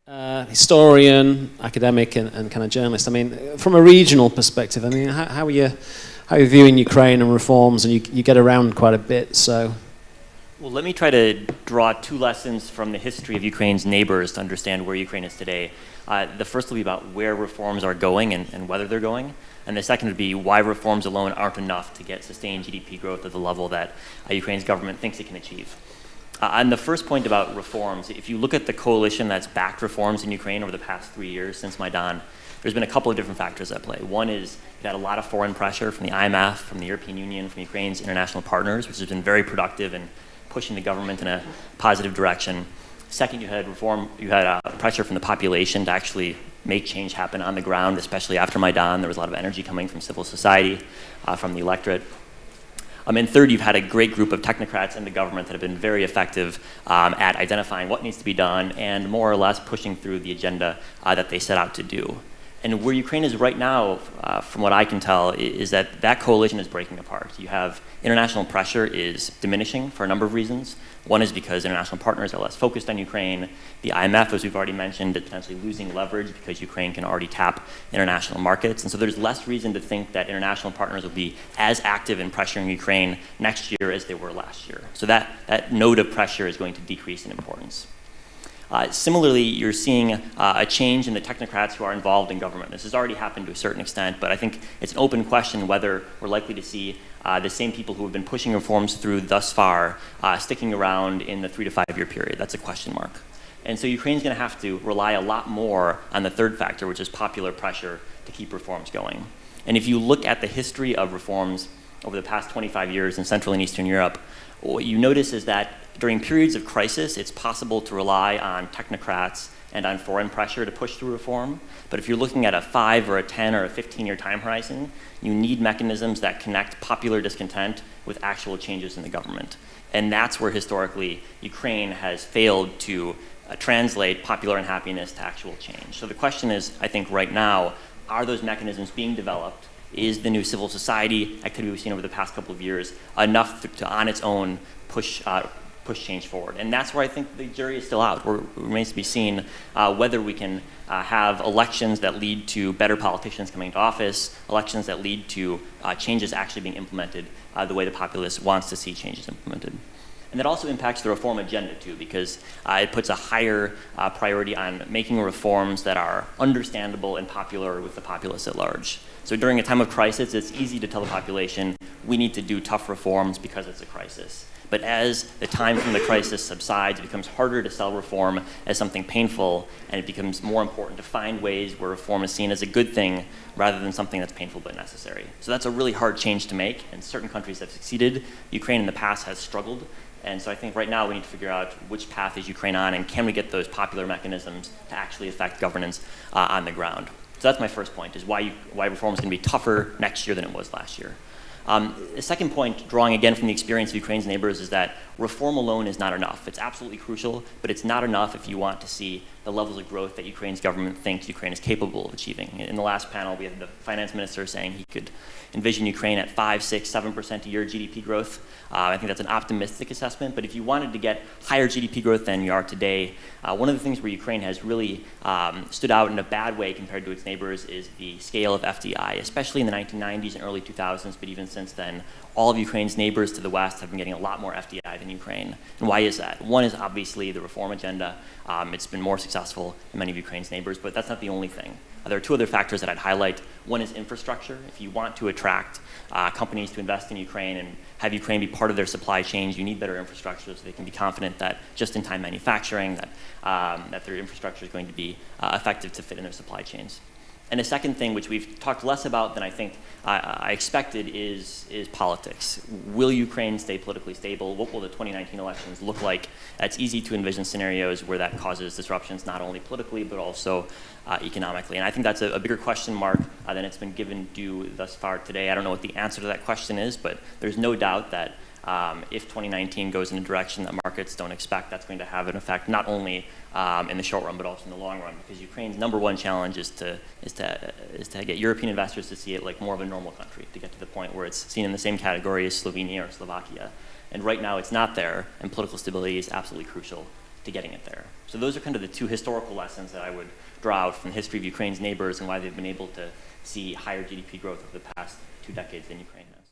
Historian, academic, and kind of journalist. I mean, from a regional perspective, I mean, how are you viewing Ukraine and reforms? And you get around quite a bit, so. Well, let me try to draw two lessons from the history of Ukraine's neighbors to understand where Ukraine is today. The first will be about where reforms are going and whether they're going. And the second would be why reforms alone aren't enough to get sustained GDP growth at the level that Ukraine's government thinks it can achieve. On the first point about reforms, if you look at the coalition that's backed reforms in Ukraine over the past 3 years since Maidan, there's been a couple of different factors at play. One is you've had a lot of foreign pressure from the IMF, from the European Union, from Ukraine's international partners, which has been very productive in pushing the government in a positive direction. Second, you had pressure from the population to actually make change happen on the ground, especially after Maidan. There was a lot of energy coming from civil society, from the electorate. And third, you've had a great group of technocrats in the government that have been very effective at identifying what needs to be done and more or less pushing through the agenda that they set out to do. And where Ukraine is right now, from what I can tell, is that that coalition is breaking apart. You have international pressure is diminishing for a number of reasons. One is because international partners are less focused on Ukraine. The IMF, as we've already mentioned, is potentially losing leverage because Ukraine can already tap international markets. And so there's less reason to think that international partners will be as active in pressuring Ukraine next year as they were last year. So that node of pressure is going to decrease in importance. Similarly, you're seeing a change in the technocrats who are involved in government. This has already happened to a certain extent, but I think it's an open question whether we're likely to see the same people who have been pushing reforms through thus far sticking around in the 3 to 5 year period. That's a question mark. And so Ukraine's going to have to rely a lot more on the third factor, which is popular pressure to keep reforms going. And if you look at the history of reforms over the past 25 years in Central and Eastern Europe, what you notice is that during periods of crisis, it's possible to rely on technocrats and on foreign pressure to push through reform. But if you're looking at a 5 or a 10 or a 15-year time horizon, you need mechanisms that connect popular discontent with actual changes in the government. And that's where historically Ukraine has failed to translate popular unhappiness to actual change. So the question is, I think right now, are those mechanisms being developed? Is the new civil society activity we've seen over the past couple of years enough to on its own push change forward? And that's where I think the jury is still out. It remains to be seen whether we can have elections that lead to better politicians coming into office, elections that lead to changes actually being implemented the way the populace wants to see changes implemented. And that also impacts the reform agenda too, because it puts a higher priority on making reforms that are understandable and popular with the populace at large. So during a time of crisis, it's easy to tell the population, we need to do tough reforms because it's a crisis. But as the time from the crisis subsides, it becomes harder to sell reform as something painful, and it becomes more important to find ways where reform is seen as a good thing rather than something that's painful but necessary. So that's a really hard change to make, and certain countries have succeeded. Ukraine in the past has struggled. And so I think right now we need to figure out which path is Ukraine on, and can we get those popular mechanisms to actually affect governance on the ground. So that's my first point, is why reform is going to be tougher next year than it was last year. The second point, drawing again from the experience of Ukraine's neighbors, is that reform alone is not enough. It's absolutely crucial, but it's not enough if you want to see the levels of growth that Ukraine's government thinks Ukraine is capable of achieving. In the last panel, we had the finance minister saying he could envision Ukraine at 5, 6, 7% a year GDP growth. I think that's an optimistic assessment, but if you wanted to get higher GDP growth than you are today, one of the things where Ukraine has really stood out in a bad way compared to its neighbors is the scale of FDI, especially in the 1990s and early 2000s, but even since then, all of Ukraine's neighbors to the west have been getting a lot more FDI than Ukraine. And why is that? One is obviously the reform agenda. It's been more successful than many of Ukraine's neighbors, but that's not the only thing. There are two other factors that I'd highlight. One is infrastructure. If you want to attract companies to invest in Ukraine and have Ukraine be part of their supply chains, you need better infrastructure so they can be confident that just-in-time manufacturing, that their infrastructure is going to be effective to fit in their supply chains. And the second thing, which we've talked less about than I think I expected, is politics. Will Ukraine stay politically stable? What will the 2019 elections look like? It's easy to envision scenarios where that causes disruptions, not only politically, but also economically. And I think that's a bigger question mark than it's been given due thus far today. I don't know what the answer to that question is, but there's no doubt that if 2019 goes in a direction that markets don't expect, that's going to have an effect not only in the short run, but also in the long run. Because Ukraine's number one challenge is to get European investors to see it like more of a normal country, to get to the point where it's seen in the same category as Slovenia or Slovakia. And right now it's not there, and political stability is absolutely crucial to getting it there. So those are kind of the two historical lessons that I would draw out from the history of Ukraine's neighbors and why they've been able to see higher GDP growth over the past 2 decades than Ukraine has.